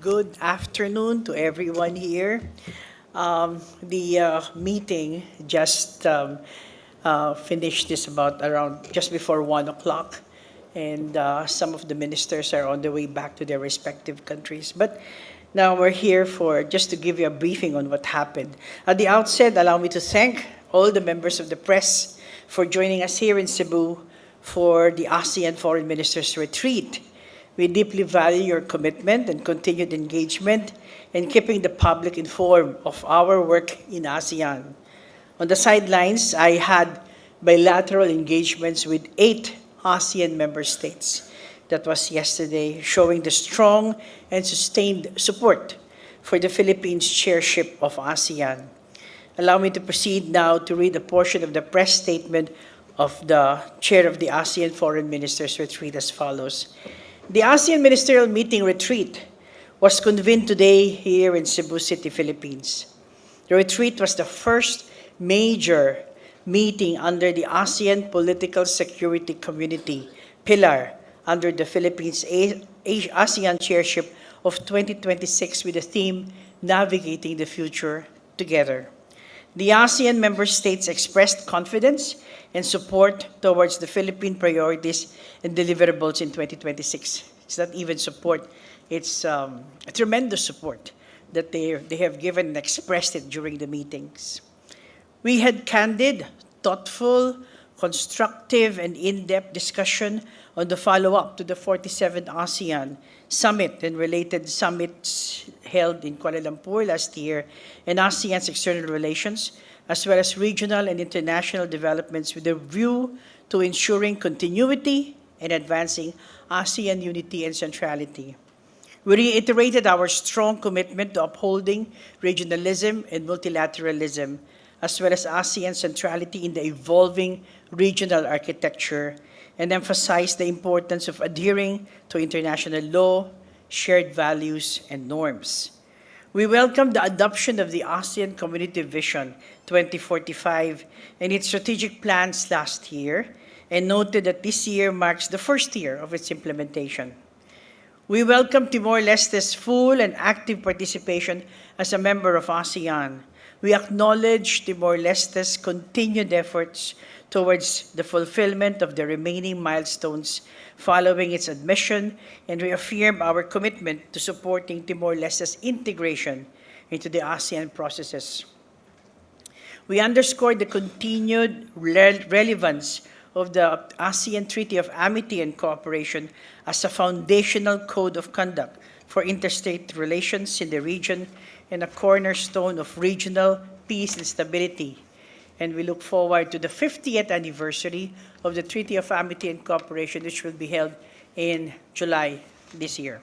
Good afternoon to everyone here. The meeting just finished this about around just before 1 o'clock, and some of the ministers are on their way back to their respective countries. But now we're here for just to give you a briefing on what happened. At the outset, allow me to thank all the members of the press for joining us here in Cebu for the ASEAN Foreign Ministers Retreat. We deeply value your commitment and continued engagement in keeping the public informed of our work in ASEAN. On the sidelines, I had bilateral engagements with 8 ASEAN member states. That was yesterday, showing the strong and sustained support for the Philippines' chairship of ASEAN. Allow me to proceed now to read a portion of the press statement of the chair of the ASEAN Foreign Ministers Retreat as follows. The ASEAN Ministerial Meeting Retreat was convened today here in Cebu City, Philippines. The retreat was the first major meeting under the ASEAN Political Security Community pillar under the Philippines ASEAN Chairship of 2026 with the theme Navigating the Future Together. The ASEAN member states expressed confidence and support towards the Philippine priorities and deliverables in 2026. It's not even support, it's a tremendous support that they have given and expressed it during the meetings. We had candid, thoughtful, constructive, and in-depth discussion on the follow-up to the 47th ASEAN Summit and related summits held in Kuala Lumpur last year, and ASEAN's external relations, as well as regional and international developments with a view to ensuring continuity and advancing ASEAN unity and centrality. We reiterated our strong commitment to upholding regionalism and multilateralism, as well as ASEAN centrality in the evolving regional architecture, and emphasized the importance of adhering to international law, shared values, and norms. We welcome the adoption of the ASEAN Community Vision 2045 and its strategic plans last year, and noted that this year marks the first year of its implementation. We welcome Timor-Leste's full and active participation as a member of ASEAN. We acknowledge Timor-Leste's continued efforts towards the fulfillment of the remaining milestones following its admission, and reaffirm our commitment to supporting Timor-Leste's integration into the ASEAN processes. We underscore the continued relevance of the ASEAN Treaty of Amity and Cooperation as a foundational code of conduct for interstate relations in the region and a cornerstone of regional peace and stability. And we look forward to the 50th anniversary of the Treaty of Amity and Cooperation, which will be held in July this year.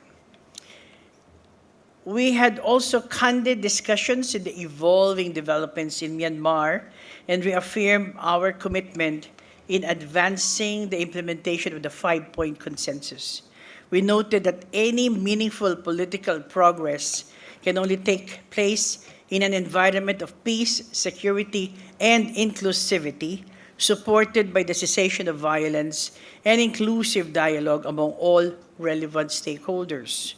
We had also candid discussions in the evolving developments in Myanmar and reaffirmed our commitment in advancing the implementation of the 5-point consensus. We noted that any meaningful political progress can only take place in an environment of peace, security, and inclusivity, supported by the cessation of violence and inclusive dialogue among all relevant stakeholders.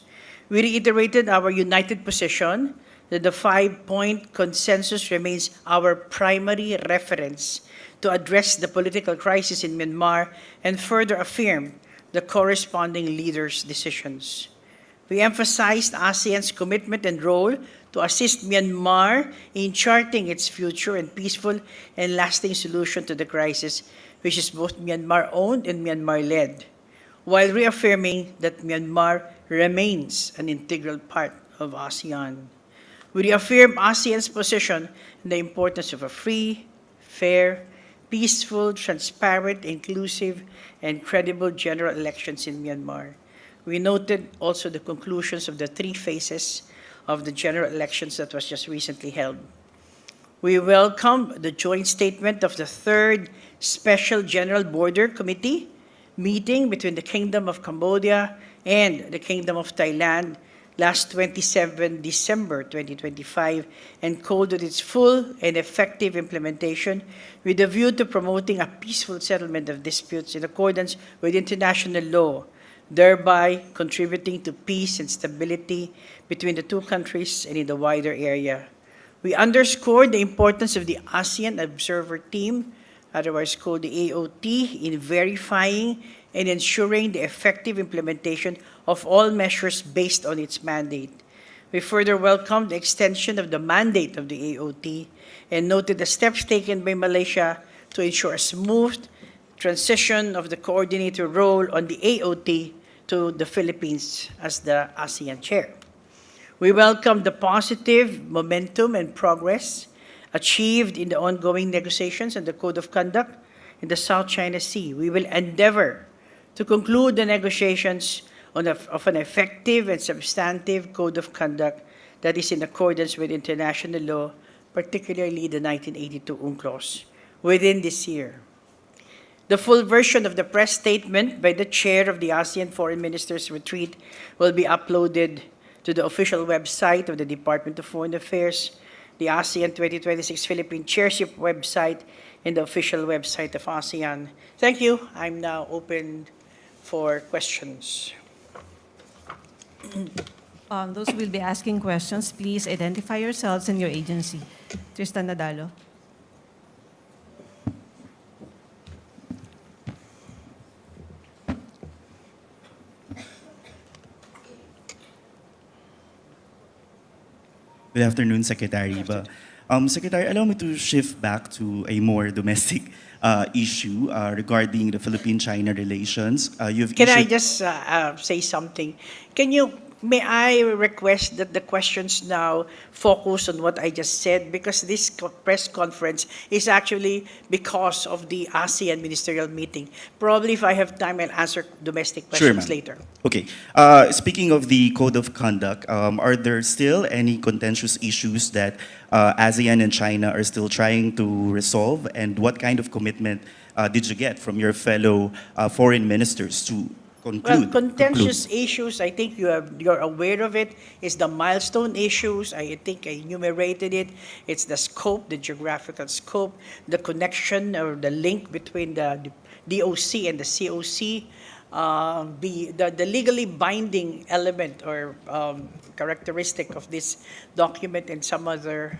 We reiterated our united position that the 5-point consensus remains our primary reference to address the political crisis in Myanmar and further affirm the corresponding leaders' decisions. We emphasized ASEAN's commitment and role to assist Myanmar in charting its future and peaceful and lasting solution to the crisis, which is both Myanmar-owned and Myanmar-led, while reaffirming that Myanmar remains an integral part of ASEAN. We reaffirm ASEAN's position on the importance of a free, fair, peaceful, transparent, inclusive, and credible general elections in Myanmar. We noted also the conclusions of the 3 phases of the general elections that was just recently held. We welcome the joint statement of the 3rd Special General Border Committee meeting between the Kingdom of Cambodia and the Kingdom of Thailand last 27 December 2025 and called on its full and effective implementation with a view to promoting a peaceful settlement of disputes in accordance with international law, thereby contributing to peace and stability between the two countries and in the wider area. We underscore the importance of the ASEAN Observer Team, otherwise called the AOT, in verifying and ensuring the effective implementation of all measures based on its mandate. We further welcome the extension of the mandate of the AOT and noted the steps taken by Malaysia to ensure a smooth transition of the coordinator role on the AOT to the Philippines as the ASEAN chair. We welcome the positive momentum and progress achieved in the ongoing negotiations on the Code of Conduct in the South China Sea. We will endeavor to conclude the negotiations of an effective and substantive Code of Conduct that is in accordance with international law, particularly the 1982 UNCLOS, within this year. The full version of the press statement by the chair of the ASEAN Foreign Ministers Retreat will be uploaded to the official website of the Department of Foreign Affairs, the ASEAN 2026 Philippine Chairship website, and the official website of ASEAN. Thank you. I'm now open for questions. Those who will be asking questions, please identify yourselves and your agency. Tristan Nadalo. Good afternoon, Secretary. Secretary, allow me to shift back to a more domestic issue regarding the Philippine-China relations. Can I just say something? May I request that the questions now focus on what I just said, because this press conference is actually because of the ASEAN ministerial meeting. Probably if I have time, I'll answer domestic questions Sure, later. Okay. Speaking of the Code of Conduct, are there still any contentious issues that ASEAN and China are still trying to resolve? And what kind of commitment did you get from your fellow foreign ministers to conclude? Well, contentious issues, I think you're aware of it, is the milestone issues. I think I enumerated it. It's the scope, the geographical scope, the connection or the link between the DOC and the COC, the legally binding element or characteristic of this document, and some other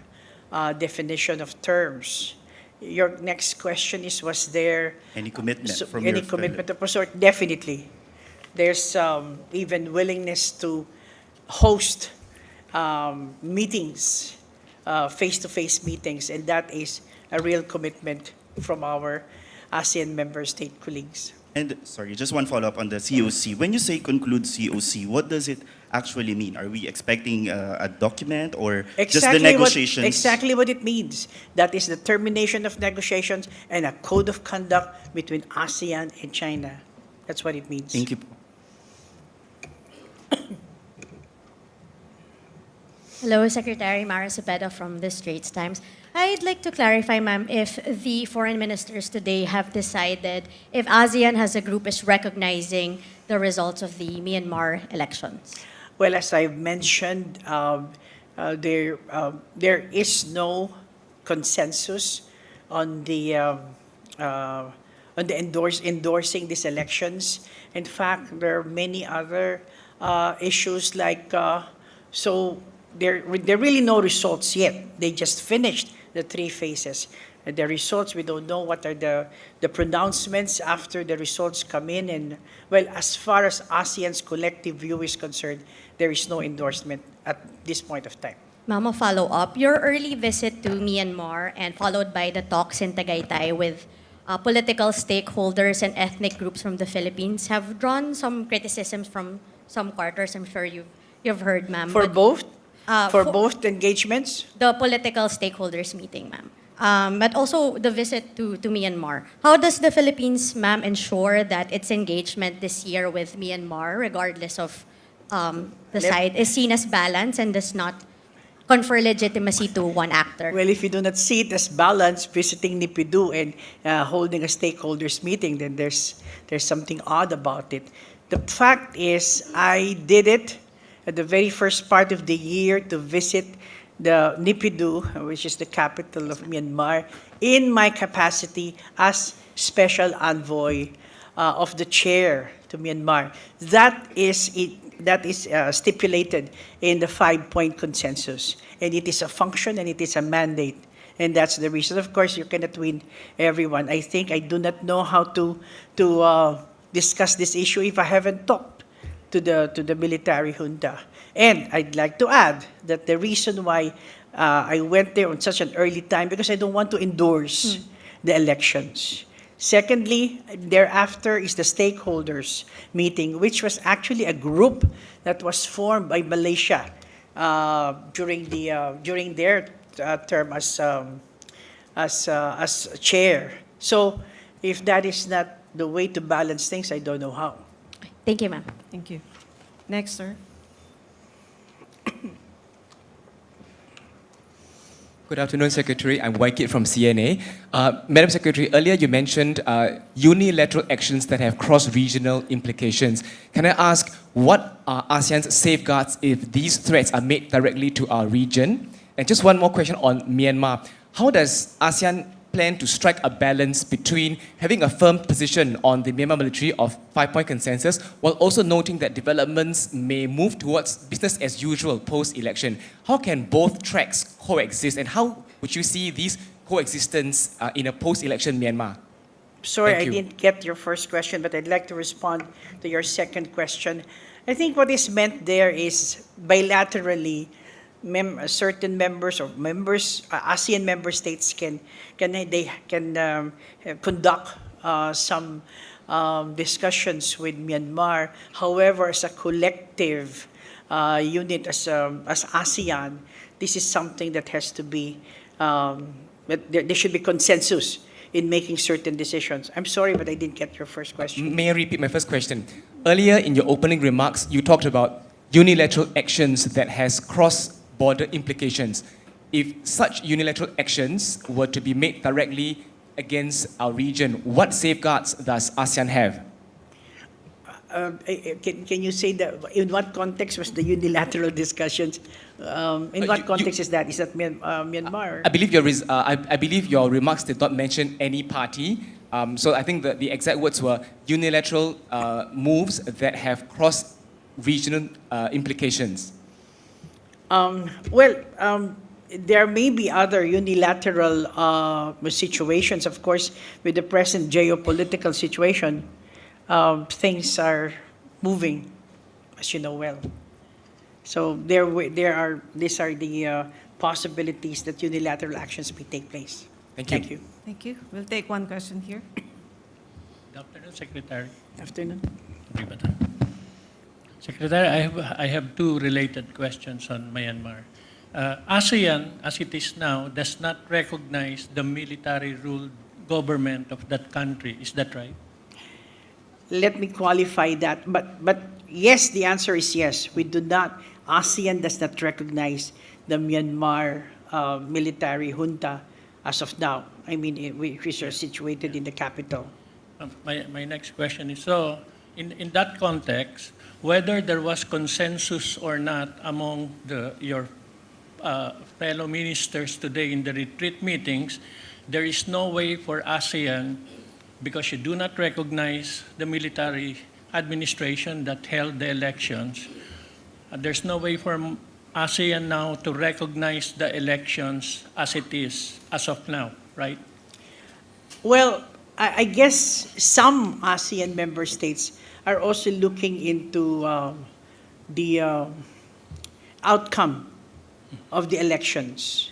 definition of terms. Your next question is, was there Any commitment from any your commitment of a sort? Definitely. There's even willingness to host meetings, face-to-face meetings, and that is a real commitment from our ASEAN member state colleagues. And sorry, just one follow-up on the COC. When you say conclude COC, what does it actually mean? Are we expecting a document or just the negotiations? Exactly what it means. That is the termination of negotiations and a code of conduct between ASEAN and China. That's what it means. Thank you. Hello, Secretary Mara Cepeda from the Straits Times. I'd like to clarify, ma'am, if the foreign ministers today have decided if ASEAN as a group is recognizing the results of the Myanmar elections. Well, as I've mentioned, there is no consensus on the endorsing these elections. In fact, there are many other issues like there are really no results yet. They just finished the 3 phases. And the results, we don't know what are the pronouncements after the results come in. And, well, as far as ASEAN's collective view is concerned, there is no endorsement at this point of time. Ma'am, a follow-up. Your early visit to Myanmar and followed by the talks in Tagaytay with political stakeholders and ethnic groups from the Philippines have drawn some criticisms from some quarters. I'm sure you've heard, ma'am. For both? For for- both engagements? The political stakeholders meeting, ma'am. But also the visit to Myanmar. How does the Philippines, ma'am, ensure that its engagement this year with Myanmar, regardless of the side, is seen as balanced and does not confer legitimacy to one actor? Well, if you do not see it as balanced, visiting Nipidu and holding a stakeholders meeting, then there's something odd about it. The fact is, I did it at the very first part of the year to visit the Nipidu, which is the capital of Myanmar, in my capacity as special envoy of the chair to Myanmar. That is stipulated in the 5-point consensus, and it is a function and it is a mandate, and that's the reason. Of course, you cannot win everyone. I think I do not know how to discuss this issue if I haven't talked to the military junta. And I'd like to add that the reason why I went there on such an early time, because I don't want to endorse the elections. Secondly, thereafter is the stakeholders meeting, which was actually a group that was formed by Malaysia during their term as chair. So, if that is not the way to balance things, I don't know how. Thank you, ma'am. Thank you. Next, sir. Good afternoon, Secretary. I'm Waikit from CNA. Madam Secretary, earlier you mentioned unilateral actions that have cross-regional implications. Can I ask, what are ASEAN's safeguards if these threats are made directly to our region? And just one more question on Myanmar. How does ASEAN plan to strike a balance between having a firm position on the Myanmar military of 5-point consensus while also noting that developments may move towards business as usual post-election? How can both tracks coexist, and how would you see these coexistence in a post-election Myanmar? Sorry, Thank I you. didn't get your first question, but I'd like to respond to your second question. I think what is meant there is bilaterally, certain members or ASEAN member states can conduct some discussions with Myanmar. However, as a collective unit, as ASEAN, this is something that has to be. There should be consensus in making certain decisions. I'm sorry, but I didn't get your first question. May I repeat my first question? Earlier in your opening remarks, you talked about unilateral actions that has cross-border implications. If such unilateral actions were to be made directly against our region, what safeguards does ASEAN have? Can you say that in what context was the unilateral discussions? In what context is that? Is that Myanmar? I believe your remarks did not mention any party. So I think that the exact words were unilateral moves that have cross-regional implications. There may be other unilateral situations. Of course, with the present geopolitical situation, things are moving, as you know well. So these are the possibilities that unilateral actions may take place. Thank you. Thank you. We'll take one question here. Good afternoon, Secretary. Afternoon. Everybody. Secretary, I have two related questions on Myanmar. ASEAN, as it is now, does not recognize the military-ruled government of that country. Is that right? Let me qualify that. But yes, the answer is yes. We do not. ASEAN does not recognize the Myanmar military junta as of now. I mean, which are situated in the capital. My next question is, so in that context, whether there was consensus or not among your fellow ministers today in the retreat meetings, there is no way for ASEAN, because you do not recognize the military administration that held the elections, there's no way for ASEAN now to recognize the elections as it is, as of now, right? Well, I guess some ASEAN member states are also looking into the outcome of the elections.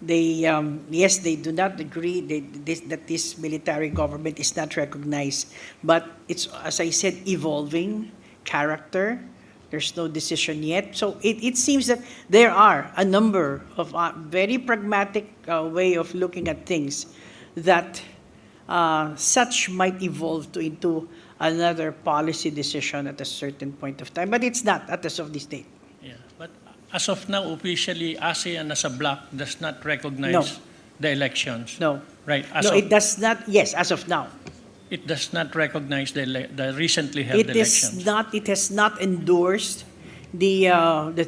They do not agree that this military government is not recognized, but it's, as I said, evolving character. There's no decision yet. So it seems that there are a number of very pragmatic way of looking at things that such might evolve into another policy decision at a certain point of time. But it's not as of this date. Yeah, but as of now, officially, ASEAN as a bloc does not recognize the elections. No. Right. It does not. Yes, as of now. It does not recognize the recently held elections. It has not endorsed the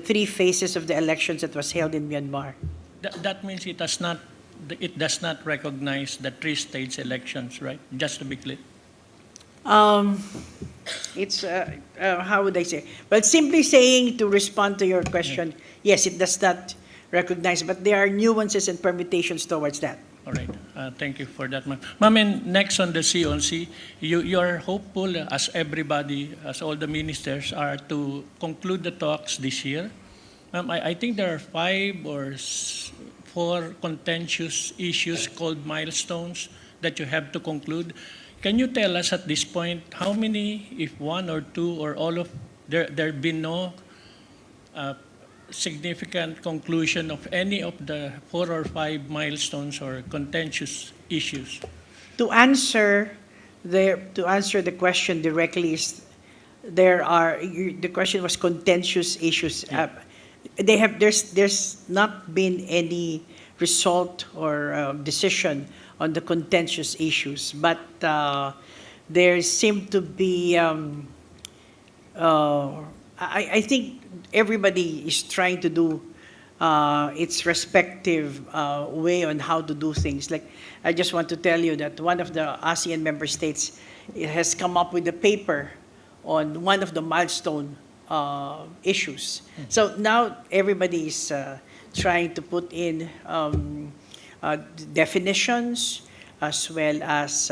3 phases of the elections that was held in Myanmar. That means it does not recognize the 3-stage elections, right? Just to be clear. Um, it's, how would I say? Well, simply saying to respond to your question, yes, it does not recognize, but there are nuances and permutations towards that. All right. Thank you for that, ma'am. Ma'am, and next on the COC, you are hopeful, as everybody, as all the ministers are, to conclude the talks this year. Ma'am, I think there are 5 or 4 contentious issues called milestones that you have to conclude. Can you tell us at this point how many, if 1 or 2 or all of, there been no significant conclusion of any of the 4 or 5 milestones or contentious issues? To answer the question directly is the question was contentious issues. There's not been any result or decision on the contentious issues, but there seem to be. I think everybody is trying to do its respective way on how to do things. Like, I just want to tell you that one of the ASEAN member states has come up with a paper on one of the milestone issues. So now everybody is trying to put in definitions as well as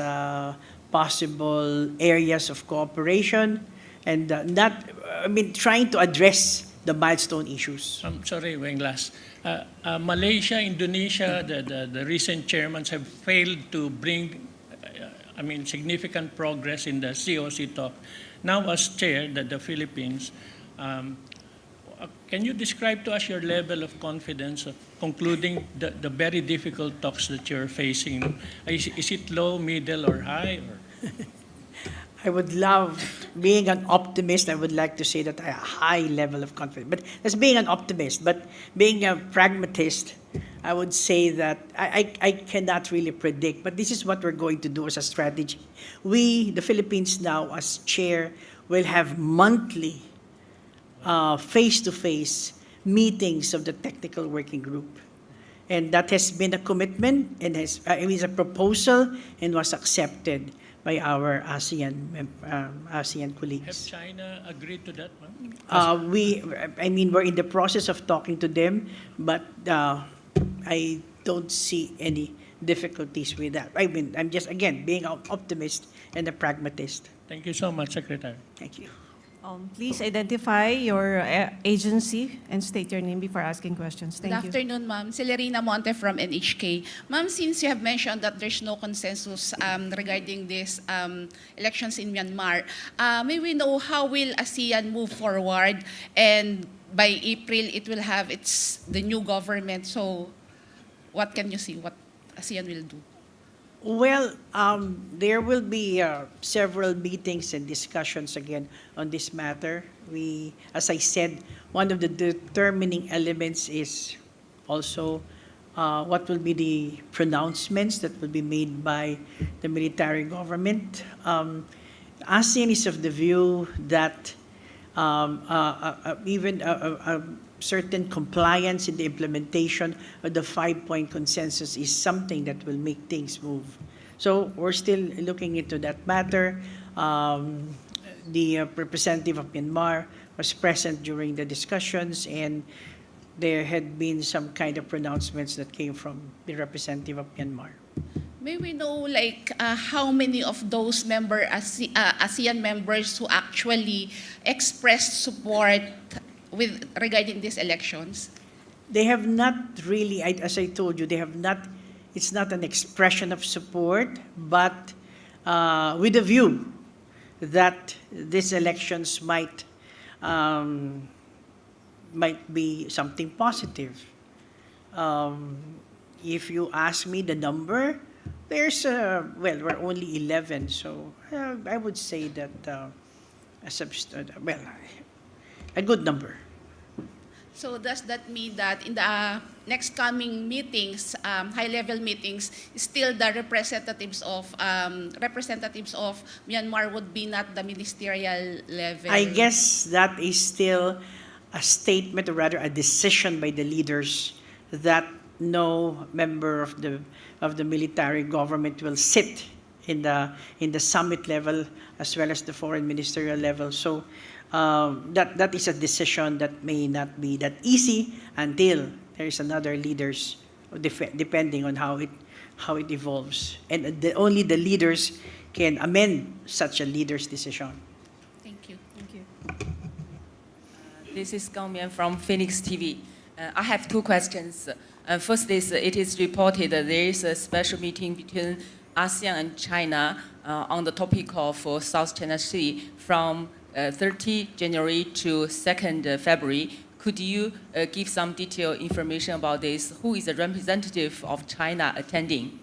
possible areas of cooperation and trying to address the milestone issues. I'm sorry, Weng Las. Malaysia, Indonesia, the recent chairmans have failed to bring, significant progress in the COC talk. Now, as chair, the Philippines, can you describe to us your level of confidence of concluding the very difficult talks that you're facing? Is it low, middle, or high? Or? I would love, being an optimist, I would like to say that I have a high level of confidence. But that's being an optimist. But being a pragmatist, I would say that I cannot really predict. But this is what we're going to do as a strategy. We, the Philippines now, as chair, will have monthly face-to-face meetings of the technical working group. And that has been a commitment and is a proposal and was accepted by our ASEAN colleagues. Have China agreed to that, ma'am? We're in the process of talking to them, but I don't see any difficulties with that. I'm just, again, being an optimist and a pragmatist. Thank you so much, Secretary. Thank you. Please identify your agency and state your name before asking questions. Good Thank you. afternoon, ma'am. Celerina Monte from NHK. Ma'am, since you have mentioned that there's no consensus regarding these elections in Myanmar, may we know how will ASEAN move forward? And by April, it will have the new government. So what can you see what ASEAN will do? Well, there will be several meetings and discussions again on this matter. As I said, one of the determining elements is also what will be the pronouncements that will be made by the military government. ASEAN is of the view that even certain compliance in the implementation of the 5-point consensus is something that will make things move. So we're still looking into that matter. The representative of Myanmar was present during the discussions, and there had been some kind of pronouncements that came from the representative of Myanmar. May we know how many of those ASEAN members who actually expressed support regarding these elections? They have not really, as I told you, it's not an expression of support, but with a view that these elections might be something positive. If you ask me the number, we're only 11, so I would say that a good number. So does that mean that in the next coming meetings, high-level meetings, still the representatives of Myanmar would be not the ministerial level? I guess that is still a statement, or rather a decision by the leaders, that no member of the military government will sit in the summit level as well as the foreign ministerial level. So that is a decision that may not be that easy until there is another leaders, depending on how it evolves, and only the leaders can amend such a leader's decision. Thank you. Thank you. This is Gao Mian from Phoenix TV. I have two questions. First is, it is reported that there is a special meeting between ASEAN and China on the topic of South China Sea from 30 January to 2nd February. Could you give some detailed information about this? Who is the representative of China attending?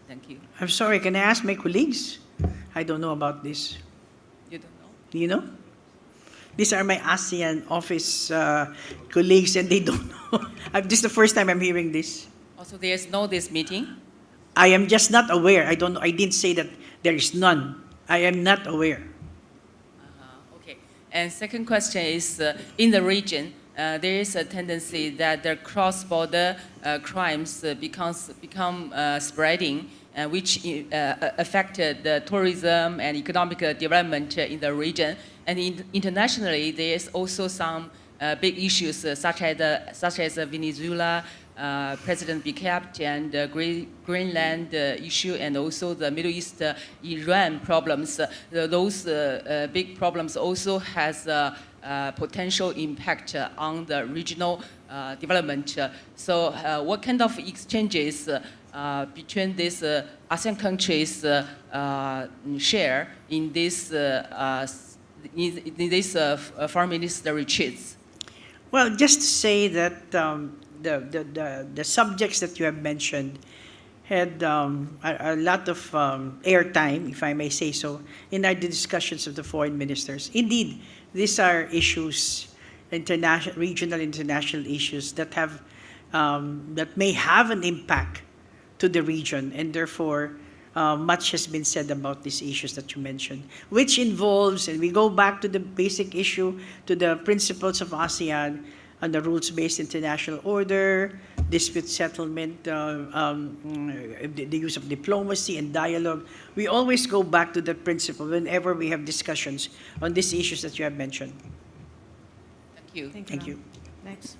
Thank you. I'm sorry, can I ask my colleagues? I don't know about this. You don't know? Do you know? These are my ASEAN office colleagues, and they don't know. This is the first time I'm hearing this. Also, there is no this meeting? I am just not aware. I don't know. I didn't say that there is none. I am not aware. Okay. And second question is, in the region, there is a tendency that the cross-border crimes become spreading, which affected the tourism and economic development in the region. And internationally, there is also some big issues such as Venezuela, President be kept, and Greenland issue, and also the Middle East Iran problems. Those big problems also has potential impact on the regional development. So what kind of exchanges between these ASEAN countries share in this foreign minister retreats? Well, just to say that the subjects that you have mentioned had a lot of airtime, if I may say so, in the discussions of the foreign ministers. Indeed, these are issues, regional, international issues that have that may have an impact to the region, and therefore much has been said about these issues that you mentioned, which involves, and we go back to the basic issue, to the principles of ASEAN and the rules-based international order, dispute settlement, the use of diplomacy and dialogue. We always go back to that principle whenever we have discussions on these issues that you have mentioned. Thank you. Thank you. Next.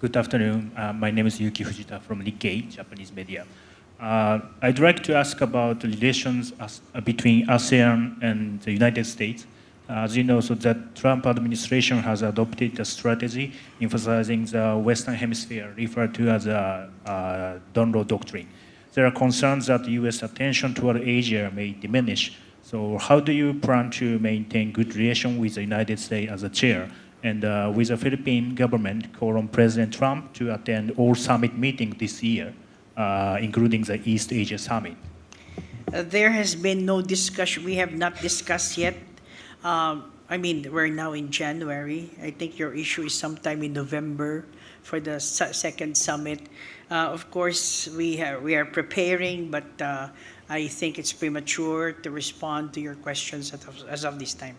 Good afternoon. My name is Yuki Fujita from Nikkei, Japanese media. I'd like to ask about the relations between ASEAN and the United States. As you know, so that Trump administration has adopted a strategy emphasizing the Western Hemisphere, referred to as a Donroe Doctrine. There are concerns that U.S. attention toward Asia may diminish. So how do you plan to maintain good relations with the United States as a chair? And with the Philippine government call on President Trump to attend all summit meetings this year, including the East Asia Summit. There has been no discussion. We have not discussed yet. I mean, we're now in January. I think your issue is sometime in November for the second summit. Of course, we are preparing, but I think it's premature to respond to your questions as of this time.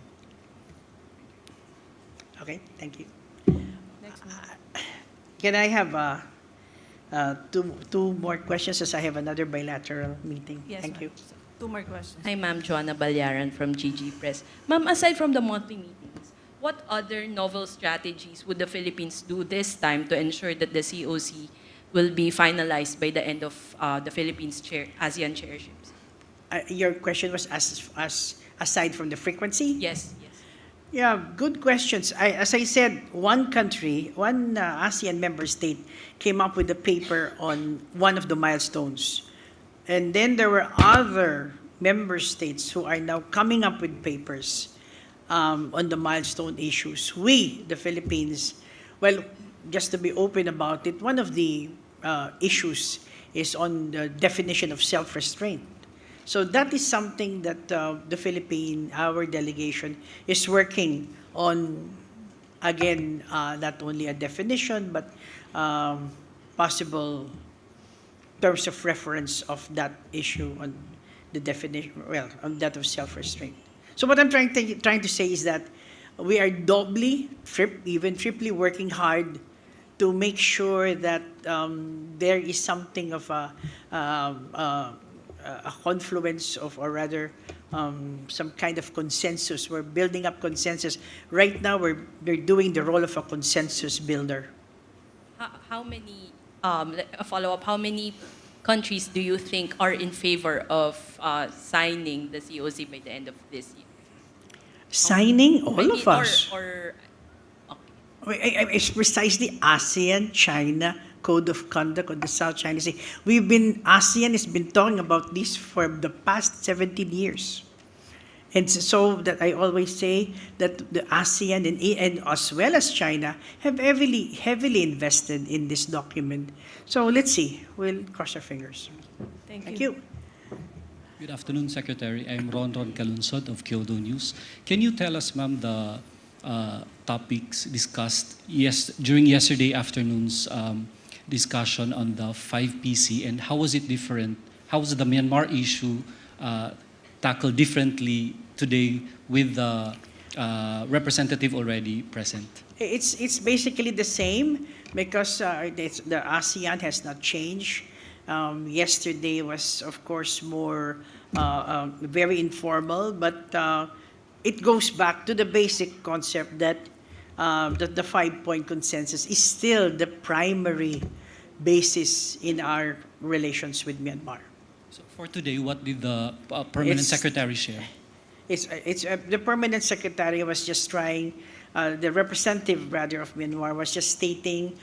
Okay, thank you. Can I have two more questions, as I have another bilateral meeting? Yes, Thank you. ma'am. Two more questions. Hi, Ma'am. Joanna Balyaran from GG Press. Ma'am, aside from the monthly meetings, what other novel strategies would the Philippines do this time to ensure that the COC will be finalized by the end of the Philippines ASEAN chairships? Your question was as aside from the frequency? Yes. Yeah, good questions. As I said, one country, one ASEAN member state came up with a paper on one of the milestones. And then there were other member states who are now coming up with papers on the milestone issues. We, the Philippines, well, just to be open about it, one of the issues is on the definition of self-restraint. So that is something that the Philippine, our delegation, is working on, again, not only a definition, but possible terms of reference of that issue on the definition, well, on that of self-restraint. So what I'm trying to say is that we are doubly, even triply working hard to make sure that there is something of a confluence of, or rather, some kind of consensus. We're building up consensus. Right now, we're doing the role of a consensus builder. How many, a follow-up, how many countries do you think are in favor of signing the COC by the end of this year? Signing, all I of mean, us. Or It's precisely ASEAN, China, Code of Conduct of the South China Sea. ASEAN has been talking about this for the past 17 years. And so that I always say that the ASEAN and as well as China have heavily invested in this document. So let's see. We'll cross our fingers. Thank you. Good afternoon, Secretary. I'm Ron Calunsod of Kyodo News. Can you tell us, ma'am, the topics discussed during yesterday afternoon's discussion on the 5PC, and how was it different? How was the Myanmar issue tackled differently today with the representative already present? It's basically the same because the ASEAN has not changed. Yesterday was, of course, more very informal, but it goes back to the basic concept that the 5-point consensus is still the primary basis in our relations with Myanmar. So for today, what did the permanent secretary share? The permanent secretary was just trying. The representative, rather, of Myanmar was just stating,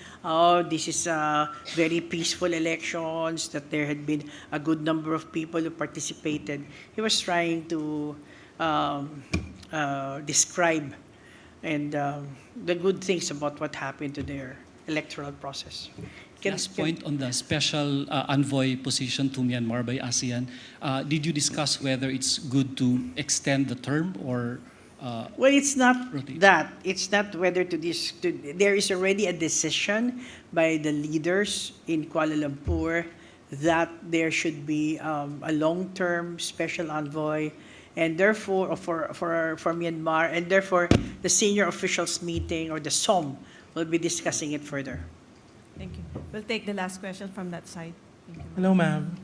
this is very peaceful elections, that there had been a good number of people who participated. He was trying to describe and the good things about what happened to their electoral process. Last point on the special envoy position to Myanmar by ASEAN. Did you discuss whether it's good to extend the term or well, it's not rotate? that. It's not whether there is already a decision by the leaders in Kuala Lumpur that there should be a long-term special envoy, and therefore for Myanmar, and therefore the senior officials meeting, or the SOM, will be discussing it further. Thank you. We'll take the last question from that side. Thank you. Hello, ma'am.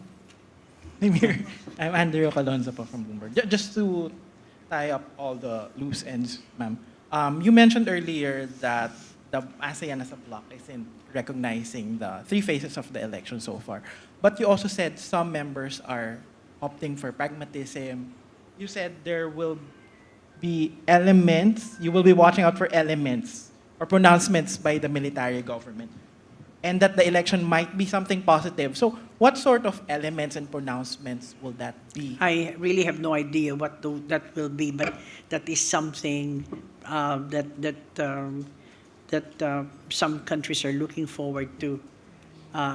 I'm Andrew Calonzo po from Bloomberg. Just to tie up all the loose ends, ma'am. You mentioned earlier that the ASEAN as a bloc isn't recognizing the 3 phases of the election so far. But you also said some members are opting for pragmatism. You said there will be elements, you will be watching out for elements or pronouncements by the military government, and that the election might be something positive. So what sort of elements and pronouncements will that be? I really have no idea what that will be, but that is something that some countries are looking forward to.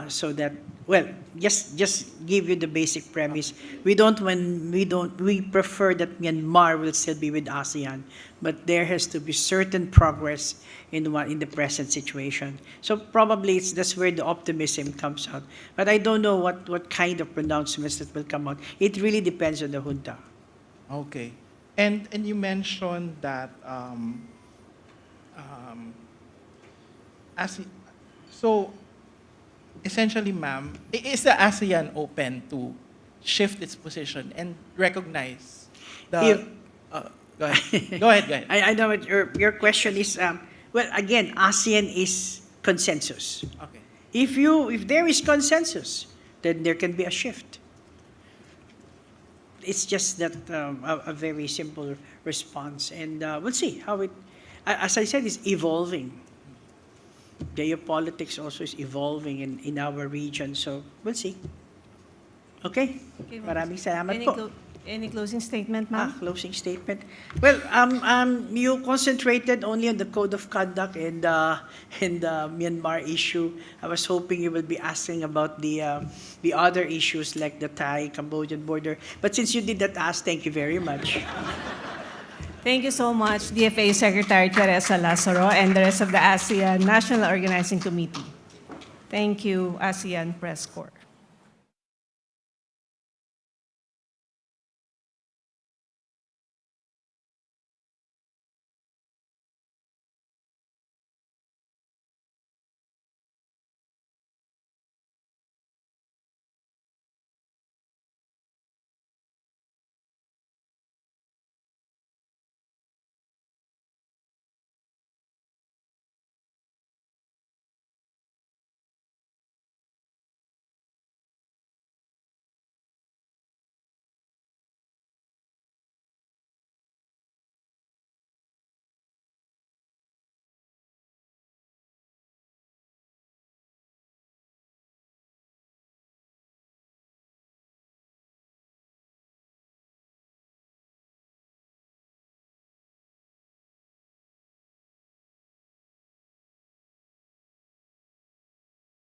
So that, well, just give you the basic premise. We prefer that Myanmar will still be with ASEAN, but there has to be certain progress in the present situation. So probably that's where the optimism comes out. But I don't know what kind of pronouncements that will come out. It really depends on the junta. Okay. And you mentioned that so essentially, ma'am, is the ASEAN open to shift its position and recognize the... go ahead. Go ahead. I know what your question is. Well, again, ASEAN is consensus. Okay. If there is consensus, then there can be a shift. It's just that a very simple response, and we'll see how it. As I said, it's evolving. Geopolitics also is evolving in our region, so we'll see. Okay? Maraming salamat po. Any closing statement, ma'am? Closing statement. Well, you concentrated only on the Code of Conduct and the Myanmar issue. I was hoping you will be asking about the other issues like the Thai-Cambodian border. But since you did not ask, thank you very much. Thank you so much, DFA Secretary Theresa Lazaro and the rest of the ASEAN National Organizing Committee. Thank you, ASEAN Press Corps.